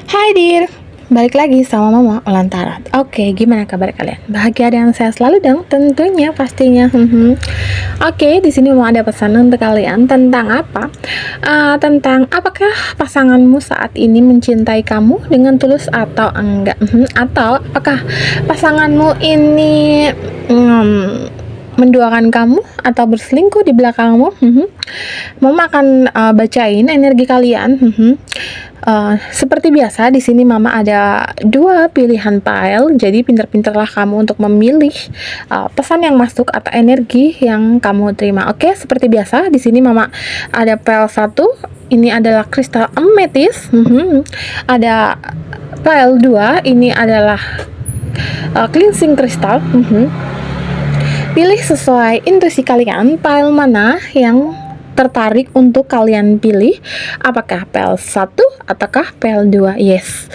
Hai Dir, balik lagi sama Mama Ulan Tarot. Oke, gimana kabar kalian? Bahagia dan sehat selalu dong, tentunya pastinya. Oke, di sini mau ada pesan untuk kalian tentang apa? Tentang apakah pasanganmu saat ini mencintai kamu dengan tulus atau enggak? Atau apakah pasanganmu ini menduakan kamu atau berselingkuh di belakangmu? Mama akan bacain energi kalian. Seperti biasa di sini Mama ada dua pilihan pile, jadi pinter-pinterlah kamu untuk memilih pesan yang masuk atau energi yang kamu terima. Oke, seperti biasa di sini Mama ada pile satu, ini adalah kristal ametis. Ada pile 2, ini adalah cleansing kristal. Pilih sesuai intuisi kalian, pile mana yang tertarik untuk kalian pilih, apakah pel 1 ataukah pel 2. Yes,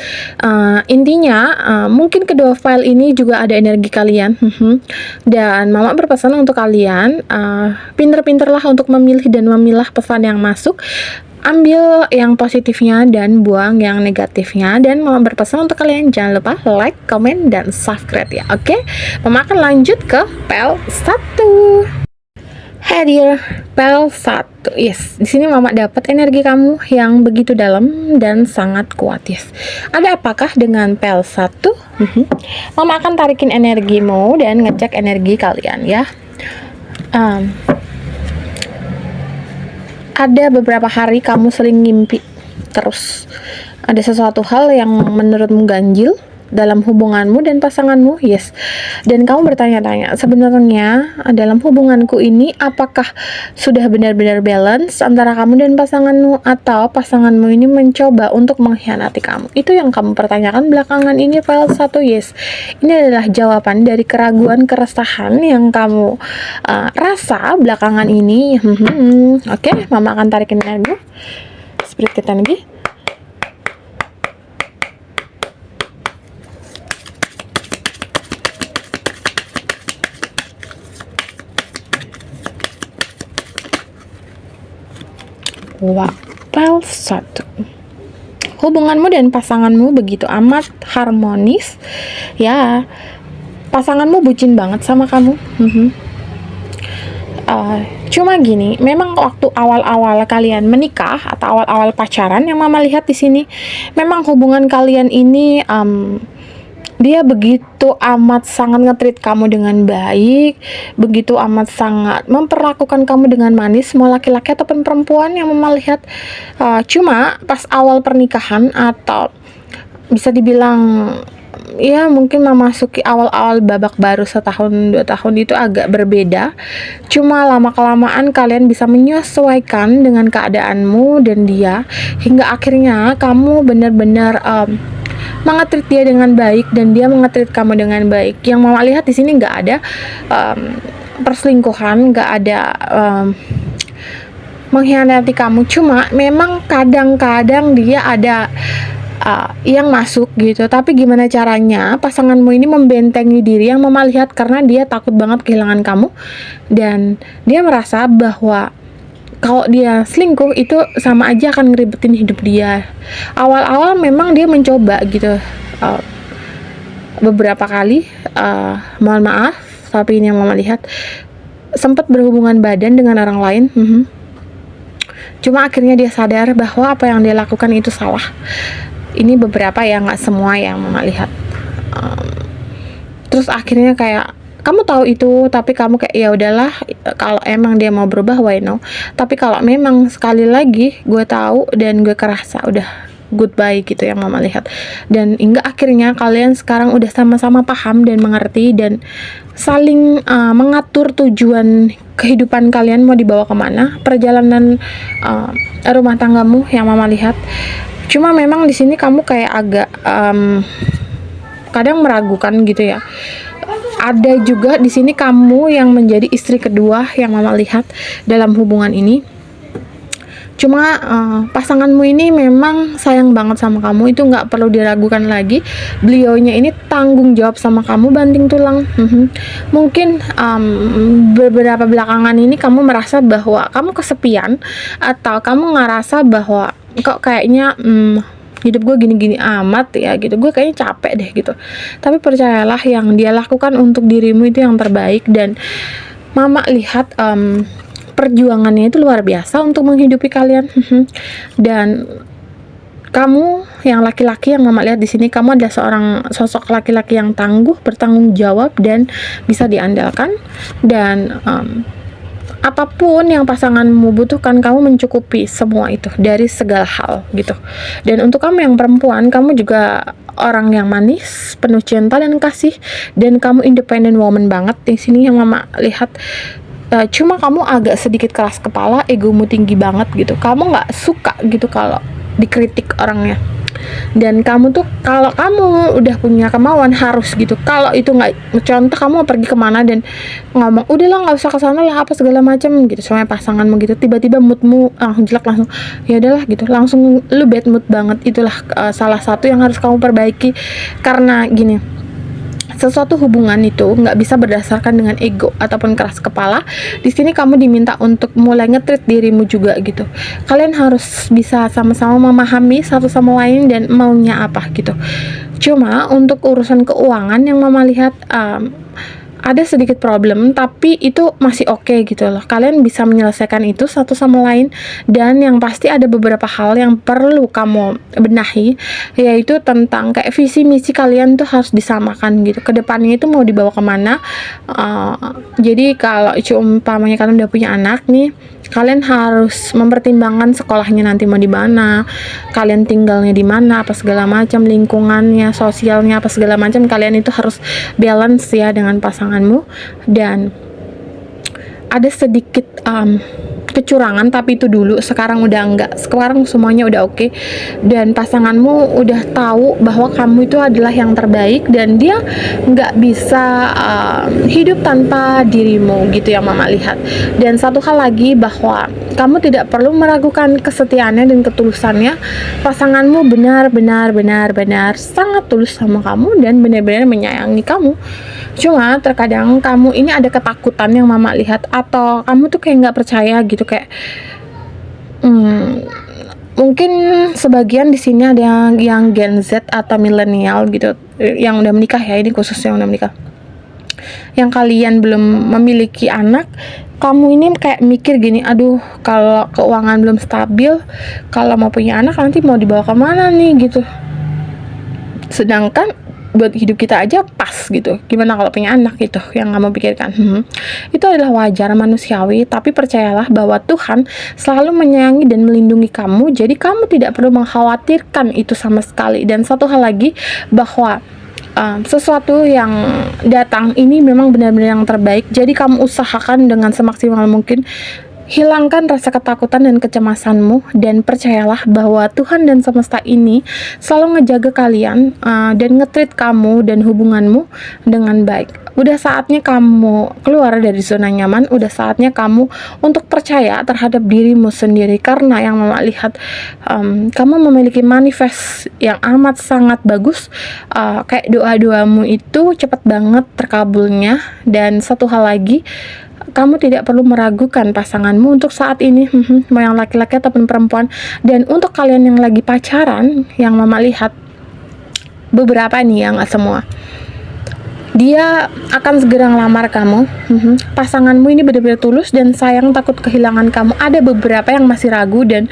intinya mungkin kedua file ini juga ada energi kalian. Dan Mama berpesan untuk kalian pinter-pinterlah untuk memilih dan memilah pesan yang masuk, ambil yang positifnya dan buang yang negatifnya. Dan Mama berpesan untuk kalian jangan lupa like, comment, dan subscribe ya. Oke, Mama akan lanjut ke pel 1. Hadir pel 1. Yes, di sini Mama dapat energi kamu yang begitu dalam dan sangat kuat. Yes. Ada apakah dengan pel 1? Mama akan tarikin energimu dan ngecek energi kalian ya. Ada beberapa hari kamu sering ngimpi terus. Ada sesuatu hal yang menurutmu ganjil dalam hubunganmu dan pasanganmu. Yes, dan kamu bertanya-tanya, sebenarnya dalam hubunganku ini apakah sudah benar-benar balance antara kamu dan pasanganmu, atau pasanganmu ini mencoba untuk mengkhianati kamu? Itu yang kamu pertanyakan belakangan ini, file 1. Yes, ini adalah jawaban dari keraguan, keresahan yang kamu rasa belakangan ini. Oke, Mama akan tarikin energi spirit kita energi. Pel 1. Hubunganmu dan pasanganmu begitu amat harmonis ya. Pasanganmu bucin banget sama kamu. Cuma gini, memang waktu awal-awal kalian menikah atau awal-awal pacaran, yang Mama lihat di sini, memang hubungan kalian ini dia begitu amat sangat nge-treat kamu dengan baik, begitu amat sangat memperlakukan kamu dengan manis, mau laki-laki ataupun perempuan yang Mama lihat. Cuma pas awal pernikahan, atau bisa dibilang ya mungkin memasuki awal-awal babak baru setahun 2 tahun, itu agak berbeda. Cuma lama-kelamaan kalian bisa menyesuaikan dengan keadaanmu dan dia, hingga akhirnya kamu benar-benar mengetrit dia dengan baik dan dia mengetrit kamu dengan baik. Yang Mama lihat di sini nggak ada perselingkuhan, nggak ada mengkhianati kamu. Cuma memang kadang-kadang dia ada yang masuk gitu. Tapi gimana caranya pasanganmu ini membentengi diri, yang Mama lihat, karena dia takut banget kehilangan kamu, dan dia merasa bahwa kalau dia selingkuh itu sama aja akan ngeribetin hidup dia. Awal-awal memang dia mencoba gitu, beberapa kali, mohon maaf, tapi ini yang Mama lihat, sempat berhubungan badan dengan orang lain. Cuma akhirnya dia sadar bahwa apa yang dia lakukan itu salah. Ini beberapa ya, nggak semua yang Mama lihat. Terus akhirnya kayak kamu tahu itu, tapi kamu kayak ya udahlah, kalau emang dia mau berubah, why no. Tapi kalau memang sekali lagi gue tahu dan gue kerasa, udah goodbye gitu yang Mama lihat. Dan hingga akhirnya kalian sekarang udah sama-sama paham dan mengerti dan saling mengatur tujuan kehidupan kalian mau dibawa kemana, perjalanan rumah tanggamu yang Mama lihat. Cuma memang di sini kamu kayak agak kadang meragukan gitu ya. Ada juga di sini kamu yang menjadi istri kedua yang Mama lihat dalam hubungan ini. Cuma pasanganmu ini memang sayang banget sama kamu, itu nggak perlu diragukan lagi. Beliaunya ini tanggung jawab sama kamu banting tulang. Mungkin beberapa belakangan ini kamu merasa bahwa kamu kesepian, atau kamu ngerasa bahwa kok kayaknya hidup gue gini-gini amat ya gitu, gue kayaknya capek deh gitu. Tapi percayalah, yang dia lakukan untuk dirimu itu yang terbaik, dan mama lihat perjuangannya itu luar biasa untuk menghidupi kalian. Dan kamu yang laki-laki yang mama lihat di sini, kamu adalah seorang sosok laki-laki yang tangguh, bertanggung jawab, dan bisa diandalkan. Dan apapun yang pasanganmu butuhkan, kamu mencukupi semua itu dari segala hal gitu. Dan untuk kamu yang perempuan, kamu juga orang yang manis, penuh cinta dan kasih, dan kamu independent woman banget di sini yang mama lihat. Cuma kamu agak sedikit keras kepala, egomu tinggi banget gitu. Kamu nggak suka gitu kalau dikritik orangnya. Dan kamu tuh kalau kamu udah punya kemauan harus gitu. Kalau itu nggak, contoh kamu mau pergi kemana dan ngomong udahlah nggak usah kesana lah apa segala macam gitu, sama pasanganmu gitu, tiba-tiba moodmu jelek, langsung ya udahlah gitu, langsung lu bad mood banget. Itulah salah satu yang harus kamu perbaiki. Karena gini, sesuatu hubungan itu nggak bisa berdasarkan dengan ego ataupun keras kepala. Di sini kamu diminta untuk mulai nge-treat dirimu juga gitu. Kalian harus bisa sama-sama memahami satu sama lain dan maunya apa gitu. Cuma untuk urusan keuangan yang mama lihat ada sedikit problem, tapi itu masih oke gitu loh. Kalian bisa menyelesaikan itu satu sama lain. Dan yang pasti ada beberapa hal yang perlu kamu benahi, yaitu tentang kayak visi misi kalian tuh harus disamakan gitu. Kedepannya itu mau dibawa kemana. Jadi kalau umpamanya kalian udah punya anak nih, kalian harus mempertimbangkan sekolahnya nanti mau di mana, kalian tinggalnya di mana, apa segala macam, lingkungannya, sosialnya, apa segala macam. Kalian itu harus balance ya dengan pasanganmu. Dan ada sedikit kecurangan, tapi itu dulu, sekarang udah enggak, sekarang semuanya udah oke. Dan pasanganmu udah tahu bahwa kamu itu adalah yang terbaik, dan dia nggak bisa hidup tanpa dirimu gitu yang mama lihat. Dan satu hal lagi, bahwa kamu tidak perlu meragukan kesetiaannya dan ketulusannya. Pasanganmu benar-benar sangat tulus sama kamu dan benar-benar menyayangi kamu. Cuma terkadang kamu ini ada ketakutan yang mama lihat, atau kamu tuh kayak nggak percaya gitu, kayak mungkin sebagian di sini ada yang Gen Z atau milenial gitu yang udah menikah ya, ini khususnya yang udah menikah, yang kalian belum memiliki anak. Kamu ini kayak mikir gini, aduh kalau keuangan belum stabil, kalau mau punya anak nanti mau dibawa kemana nih gitu. Sedangkan buat hidup kita aja pas gitu, gimana kalau punya anak gitu yang kamu pikirkan. Itu adalah wajar, manusiawi, tapi percayalah bahwa Tuhan selalu menyayangi dan melindungi kamu, jadi kamu tidak perlu mengkhawatirkan itu sama sekali. Dan satu hal lagi, bahwa sesuatu yang datang ini memang benar-benar yang terbaik, jadi kamu usahakan dengan semaksimal mungkin. Hilangkan rasa ketakutan dan kecemasanmu, dan percayalah bahwa Tuhan dan semesta ini selalu ngejaga kalian dan nge-treat kamu dan hubunganmu dengan baik. Udah saatnya kamu keluar dari zona nyaman, udah saatnya kamu untuk percaya terhadap dirimu sendiri. Karena yang mama lihat, kamu memiliki manifest yang amat sangat bagus, kayak doa-doamu itu cepat banget terkabulnya. Dan satu hal lagi, kamu tidak perlu meragukan pasanganmu untuk saat ini, mau yang laki-laki ataupun perempuan. Dan untuk kalian yang lagi pacaran, yang mama lihat beberapa nih, yang semua, dia akan segera ngelamar kamu. Pasanganmu ini benar-benar tulus dan sayang, takut kehilangan kamu. Ada beberapa yang masih ragu dan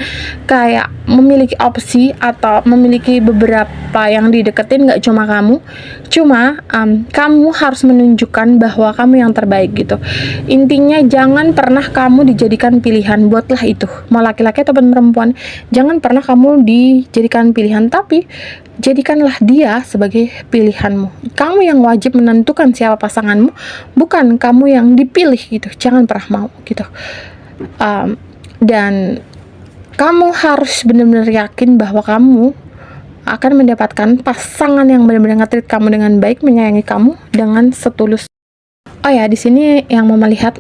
kayak memiliki opsi atau memiliki beberapa yang dideketin, gak cuma kamu. Cuma kamu harus menunjukkan bahwa kamu yang terbaik gitu. Intinya jangan pernah kamu dijadikan pilihan, buatlah itu, mau laki-laki ataupun perempuan. Jangan pernah kamu dijadikan pilihan, tapi jadikanlah dia sebagai pilihanmu. Kamu yang wajib menentukan siapa pasanganmu, bukan kamu yang dipilih gitu. Jangan pernah mau gitu. Dan kamu harus benar-benar yakin bahwa kamu akan mendapatkan pasangan yang benar-benar nge-treat kamu dengan baik, menyayangi kamu dengan setulus. Oh ya, di sini yang mama lihat,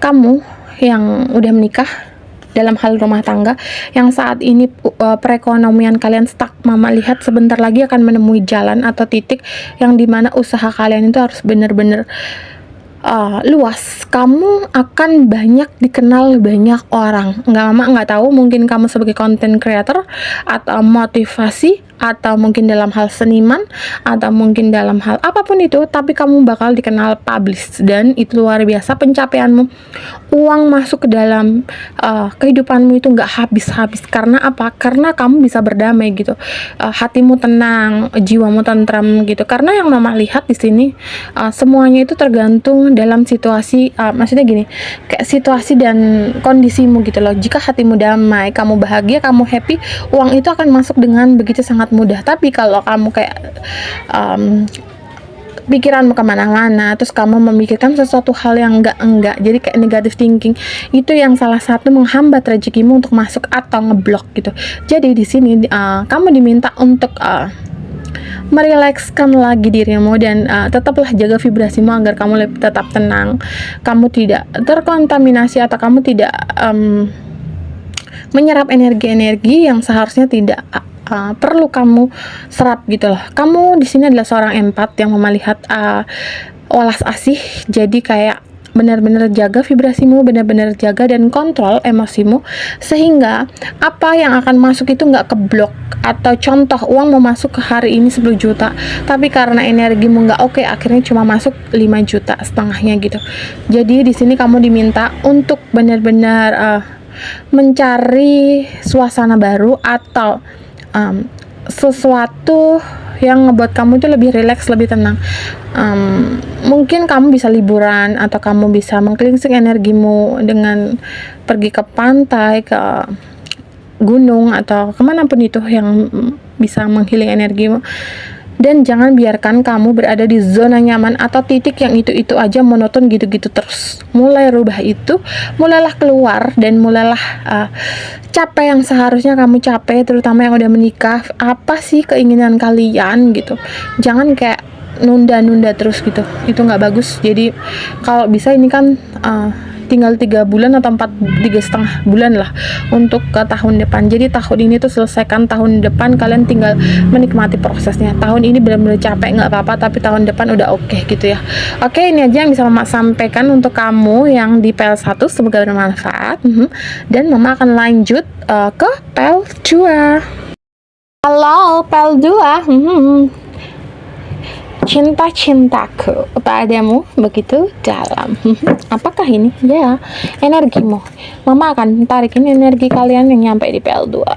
kamu yang udah menikah dalam hal rumah tangga, yang saat ini perekonomian kalian stuck, mama lihat sebentar lagi akan menemui jalan atau titik yang dimana usaha kalian itu harus benar-benar luas, kamu akan banyak dikenal banyak orang. Mama nggak tahu, mungkin kamu sebagai content creator atau motivasi atau mungkin dalam hal seniman atau mungkin dalam hal apapun itu, tapi kamu bakal dikenal publish dan itu luar biasa pencapaianmu. Uang masuk ke dalam kehidupanmu itu nggak habis-habis. Karena apa? Karena kamu bisa berdamai gitu, hatimu tenang, jiwamu tentram gitu. Karena yang mama lihat di sini semuanya itu tergantung dalam situasi, maksudnya gini, kayak situasi dan kondisimu gitu loh. Jika hatimu damai, kamu bahagia, kamu happy, uang itu akan masuk dengan begitu sangat mudah. Tapi kalau kamu kayak pikiranmu kemana-mana, terus kamu memikirkan sesuatu hal yang enggak, jadi kayak negative thinking, itu yang salah satu menghambat rezekimu untuk masuk atau ngeblok gitu. Jadi di sini kamu diminta untuk merilekskan lagi dirimu dan tetaplah jaga vibrasimu agar kamu tetap tenang, kamu tidak terkontaminasi atau kamu tidak menyerap energi-energi yang seharusnya tidak perlu kamu serap gitu loh. Kamu di sini adalah seorang empat yang melihat welas asih, jadi kayak benar-benar jaga vibrasimu, benar-benar jaga dan kontrol emosimu, sehingga apa yang akan masuk itu nggak keblok. Atau contoh, uang mau masuk ke hari ini 10 juta, tapi karena energimu nggak oke, akhirnya cuma masuk 5 juta setengahnya gitu. Jadi di sini kamu diminta untuk benar-benar mencari suasana baru atau sesuatu yang ngebuat kamu itu lebih rileks, lebih tenang. Mungkin kamu bisa liburan atau kamu bisa mengcleansing energimu dengan pergi ke pantai, ke gunung atau kemanapun itu yang bisa menghealing energimu. Dan jangan biarkan kamu berada di zona nyaman atau titik yang itu-itu aja monoton gitu-gitu terus. Mulai rubah itu, mulailah keluar dan mulailah capai yang seharusnya kamu capai, terutama yang udah menikah. Apa sih keinginan kalian gitu? Jangan kayak nunda-nunda terus gitu, itu nggak bagus. Jadi kalau bisa ini kan tinggal 3 bulan atau 3,5 bulan lah untuk ke tahun depan. Jadi tahun ini tuh selesaikan, tahun depan kalian tinggal menikmati prosesnya. Tahun ini benar-benar capek nggak apa-apa, tapi tahun depan udah oke gitu ya. Oke, ini aja yang bisa mama sampaikan untuk kamu yang di PL1, semoga bermanfaat. Dan mama akan lanjut ke PL2. Halo PL2. Cinta-cintaku padamu begitu dalam. Apakah ini? Ya, energimu. Mama akan tarikin energi kalian yang nyampe di PL2.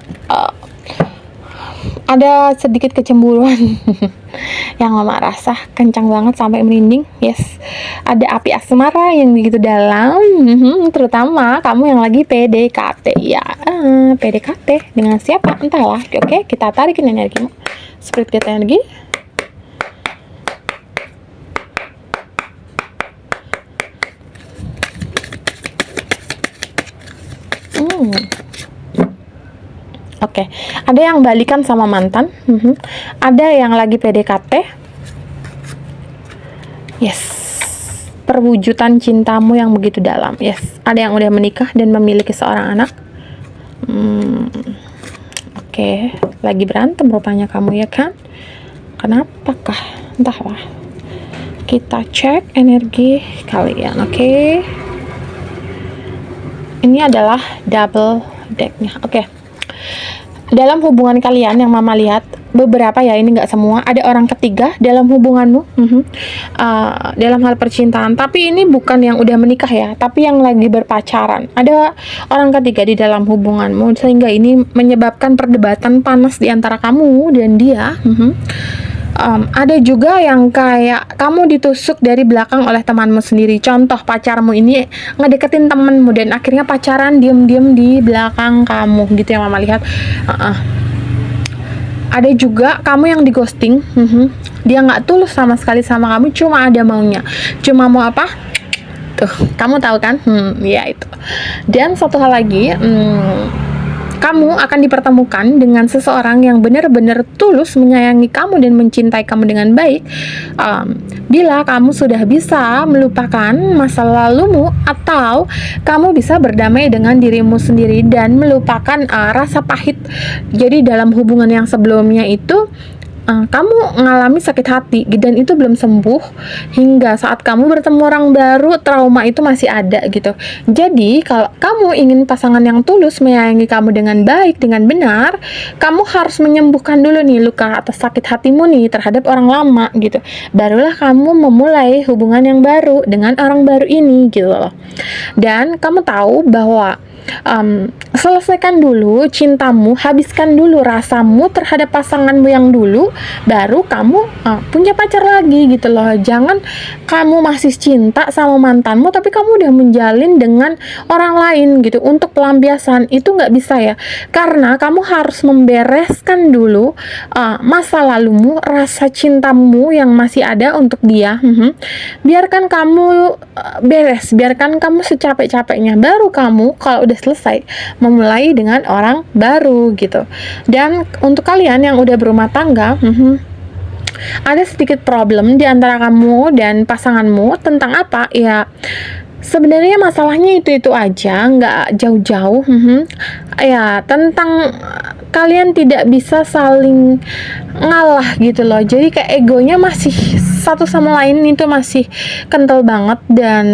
Ada sedikit kecemburuan yang mama rasa kencang banget sampai merinding. Yes, ada api asmara yang begitu dalam. Terutama kamu yang lagi PDKT ya. PDKT dengan siapa? Entahlah. Oke, kita tarikin energimu. Spirit get energi. Oke, ada yang balikan sama mantan, ada yang lagi PDKT, yes, perwujudan cintamu yang begitu dalam, yes, ada yang udah menikah dan memiliki seorang anak, oke, lagi berantem rupanya kamu ya kan, kenapakah, entahlah, kita cek energi kalian, oke. Ini adalah double decknya, oke. Dalam hubungan kalian yang mama lihat, beberapa ya, ini nggak semua, ada orang ketiga dalam hubunganmu, dalam hal percintaan, tapi ini bukan yang udah menikah ya, tapi yang lagi berpacaran. Ada orang ketiga di dalam hubunganmu, sehingga ini menyebabkan perdebatan panas di antara kamu dan dia. Ada juga yang kayak kamu ditusuk dari belakang oleh temanmu sendiri. Contoh, pacarmu ini ngedeketin temenmu dan akhirnya pacaran diem-diem di belakang kamu gitu yang mama lihat. Ada juga kamu yang di ghosting, dia nggak tulus sama sekali sama kamu, cuma ada maunya, cuma mau apa tuh, kamu tahu kan, ya itu. Dan satu hal lagi, kamu akan dipertemukan dengan seseorang yang benar-benar tulus menyayangi kamu dan mencintai kamu dengan baik. Bila kamu sudah bisa melupakan masa lalumu atau kamu bisa berdamai dengan dirimu sendiri dan melupakan rasa pahit. Jadi dalam hubungan yang sebelumnya itu kamu ngalami sakit hati dan itu belum sembuh, hingga saat kamu bertemu orang baru, trauma itu masih ada gitu. Jadi kalau kamu ingin pasangan yang tulus menyayangi kamu dengan baik, dengan benar, kamu harus menyembuhkan dulu nih luka atas sakit hatimu nih terhadap orang lama gitu. Barulah kamu memulai hubungan yang baru dengan orang baru ini gitu loh. Dan kamu tahu bahwa selesaikan dulu cintamu, habiskan dulu rasamu terhadap pasanganmu yang dulu, baru kamu punya pacar lagi gitu loh. Jangan kamu masih cinta sama mantanmu tapi kamu udah menjalin dengan orang lain gitu untuk pelampiasan. Itu nggak bisa ya, karena kamu harus membereskan dulu masa lalumu, rasa cintamu yang masih ada untuk dia. Biarkan kamu beres, biarkan kamu secapek-capeknya, baru kamu kalau udah selesai memulai dengan orang baru gitu. Dan untuk kalian yang udah berumah tangga, ada sedikit problem di antara kamu dan pasanganmu tentang apa ya, sebenarnya masalahnya itu aja, nggak jauh-jauh. Ya tentang kalian tidak bisa saling ngalah gitu loh. Jadi kayak egonya masih satu sama lain itu masih kental banget, dan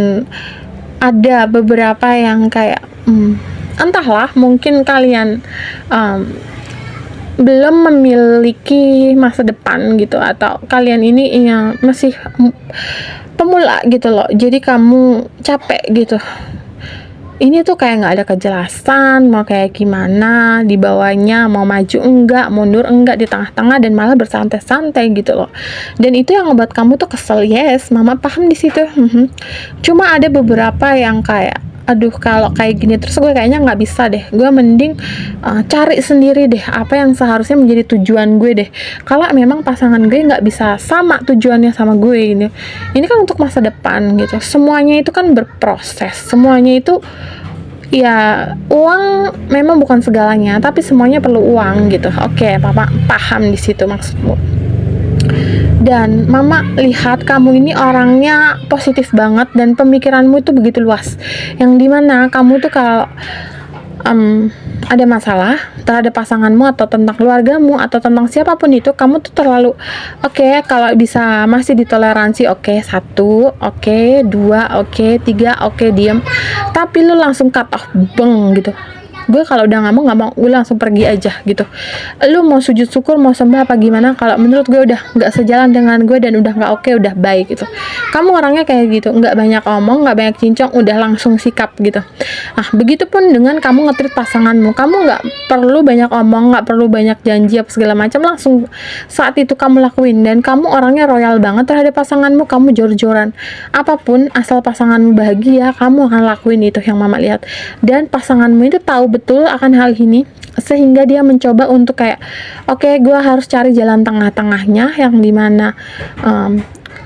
ada beberapa yang kayak entahlah, mungkin kalian belum memiliki masa depan gitu, atau kalian ini yang masih pemula gitu loh. Jadi kamu capek gitu. Ini tuh kayak nggak ada kejelasan mau kayak gimana di bawahnya, mau maju enggak, mundur enggak, di tengah-tengah, dan malah bersantai-santai gitu loh. Dan itu yang ngebuat kamu tuh kesel. Yes, mama paham di situ. Cuma ada beberapa yang kayak, aduh kalau kayak gini terus gue kayaknya nggak bisa deh, gue mending cari sendiri deh apa yang seharusnya menjadi tujuan gue deh. Kalau memang pasangan gue nggak bisa sama tujuannya sama gue ini kan untuk masa depan gitu. Semuanya itu kan berproses, semuanya itu ya, uang memang bukan segalanya, tapi semuanya perlu uang gitu. Oke, papa paham di situ maksudmu. Dan mama lihat kamu ini orangnya positif banget dan pemikiranmu itu begitu luas, yang dimana kamu tuh kalau ada masalah terhadap pasanganmu atau tentang keluargamu atau tentang siapapun itu, kamu tuh terlalu oke, kalau bisa masih ditoleransi, oke, 1, oke, 2, oke, 3, oke, diem. Tapi lu langsung cut off, beng gitu. Gue kalau udah nggak mau, gue langsung pergi aja gitu. Lu mau sujud syukur, mau sembah apa gimana, kalau menurut gue udah nggak sejalan dengan gue dan udah nggak oke, udah baik gitu. Kamu orangnya kayak gitu, nggak banyak omong, nggak banyak cincong, udah langsung sikap gitu. Nah, begitupun dengan kamu nge-treat pasanganmu. Kamu nggak perlu banyak omong, nggak perlu banyak janji apa segala macam, langsung saat itu kamu lakuin. Dan kamu orangnya royal banget terhadap pasanganmu, kamu jor-joran. Apapun asal pasanganmu bahagia, kamu akan lakuin itu yang mama lihat. Dan pasanganmu itu tahu betul akan hal ini, sehingga dia mencoba untuk kayak, oke, gue harus cari jalan tengah-tengahnya yang dimana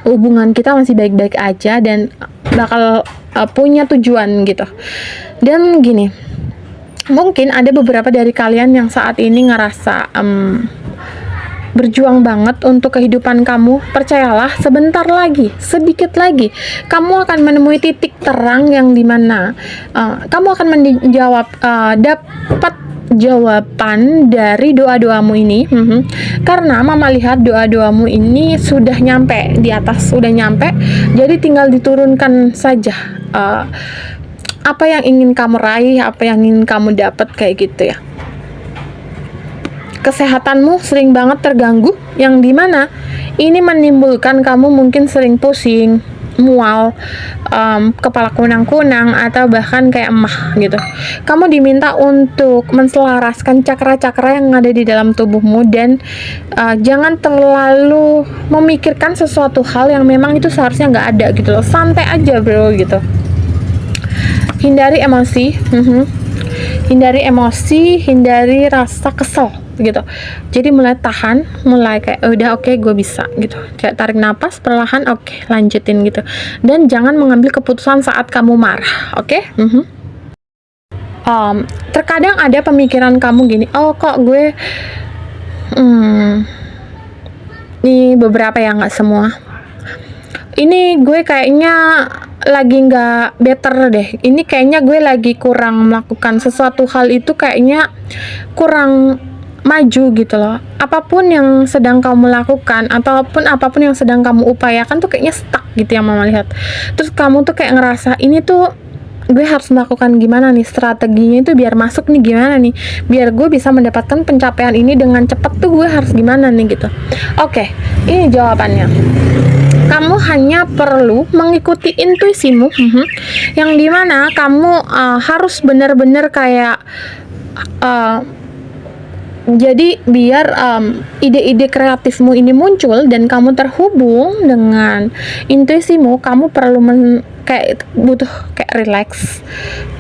hubungan kita masih baik-baik aja dan bakal punya tujuan gitu. Dan gini, mungkin ada beberapa dari kalian yang saat ini ngerasa berjuang banget untuk kehidupan kamu. Percayalah, sebentar lagi, sedikit lagi, kamu akan menemui titik terang yang dimana kamu akan menjawab, dapat jawaban dari doa-doamu ini. Karena mama lihat doa-doamu ini sudah nyampe di atas, sudah nyampe, jadi tinggal diturunkan saja apa yang ingin kamu raih, apa yang ingin kamu dapat, kayak gitu ya. Kesehatanmu sering banget terganggu, yang dimana ini menimbulkan kamu mungkin sering pusing, mual, kepala kunang-kunang, atau bahkan kayak emah gitu. Kamu diminta untuk menselaraskan cakra-cakra yang ada di dalam tubuhmu, dan jangan terlalu memikirkan sesuatu hal yang memang itu seharusnya nggak ada gitu loh. Santai aja bro gitu. Hindari emosi, hindari rasa kesel gitu. Jadi mulai tahan, mulai kayak udah oke, gue bisa gitu. Kayak tarik napas perlahan, oke, lanjutin gitu. Dan jangan mengambil keputusan saat kamu marah, oke? Terkadang ada pemikiran kamu gini, oh kok gue ini beberapa ya, nggak semua. Ini gue kayaknya lagi nggak better deh. Ini kayaknya gue lagi kurang melakukan sesuatu hal itu, kayaknya kurang maju gitu loh. Apapun yang sedang kamu lakukan ataupun apapun yang sedang kamu upayakan tuh kayaknya stuck gitu yang mama lihat. Terus kamu tuh kayak ngerasa ini tuh gue harus melakukan gimana nih, strateginya itu biar masuk nih gimana nih, biar gue bisa mendapatkan pencapaian ini dengan cepat tuh gue harus gimana nih gitu. Oke, ini jawabannya. Kamu hanya perlu mengikuti intuisimu, yang dimana kamu harus benar-benar kayak jadi biar ide-ide kreatifmu ini muncul dan kamu terhubung dengan intuisimu, kamu perlu kayak butuh kayak relax,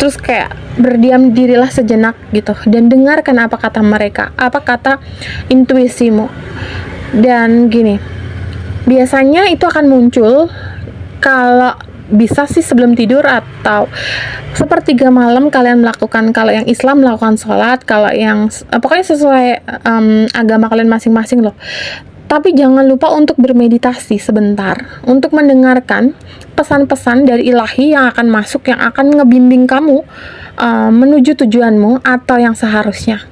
terus kayak berdiam dirilah sejenak gitu dan dengarkan apa kata mereka, apa kata intuisimu. Dan gini, biasanya itu akan muncul kalau bisa sih sebelum tidur atau sepertiga malam kalian melakukan. Kalau yang Islam melakukan sholat, kalau yang pokoknya sesuai agama kalian masing-masing loh. Tapi jangan lupa untuk bermeditasi sebentar, untuk mendengarkan pesan-pesan dari ilahi yang akan masuk, yang akan ngebimbing kamu menuju tujuanmu atau yang seharusnya.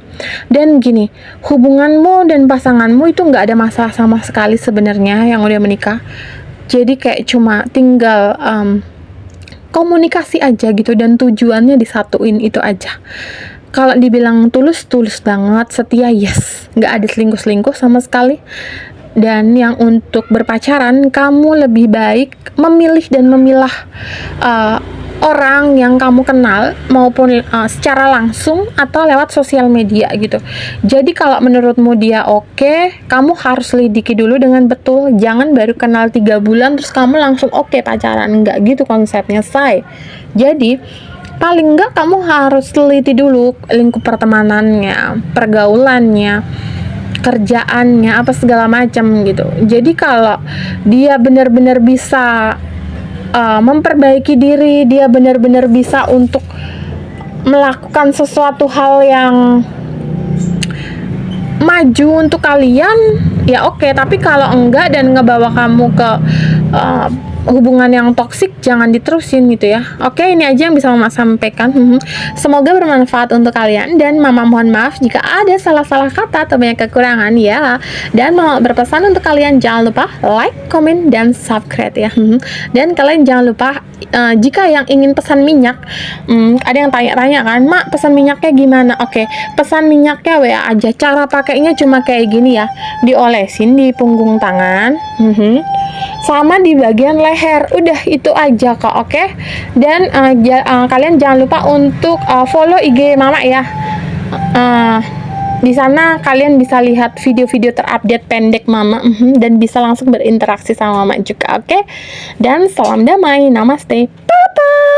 Dan gini, hubunganmu dan pasanganmu itu nggak ada masalah sama sekali sebenarnya yang udah menikah. Jadi kayak cuma tinggal komunikasi aja gitu dan tujuannya disatuin, itu aja. Kalau dibilang tulus banget, setia yes, nggak ada selingkuh sama sekali. Dan yang untuk berpacaran, kamu lebih baik memilih dan memilah orang yang kamu kenal maupun secara langsung atau lewat sosial media gitu. Jadi kalau menurutmu dia oke, kamu harus lidiki dulu dengan betul. Jangan baru kenal 3 bulan terus kamu langsung oke pacaran. Enggak gitu konsepnya, say. Jadi paling enggak kamu harus teliti dulu lingkup pertemanannya, pergaulannya, kerjaannya, apa segala macam gitu. Jadi kalau dia benar-benar bisa memperbaiki diri, dia benar-benar bisa untuk melakukan sesuatu hal yang maju untuk kalian, ya oke. Tapi kalau enggak dan ngebawa kamu ke hubungan yang toksik, jangan diterusin gitu ya. Oke, ini aja yang bisa Mama sampaikan. Semoga bermanfaat untuk kalian dan Mama mohon maaf jika ada salah-salah kata atau banyak kekurangan ya. Dan Mama berpesan untuk kalian jangan lupa like, comment, dan subscribe ya. Dan kalian jangan lupa jika yang ingin pesan minyak, ada yang tanya-tanya kan, Mak pesan minyaknya gimana? Oke, pesan minyaknya WA aja. Cara pakainya cuma kayak gini ya, diolesin di punggung tangan, sama di bagian leher. Udah itu aja kok, oke? Dan kalian jangan lupa untuk follow IG Mama ya. Di sana kalian bisa lihat video-video terupdate pendek Mama, dan bisa langsung berinteraksi sama Mama juga, oke? Dan salam damai, namaste, bye-bye.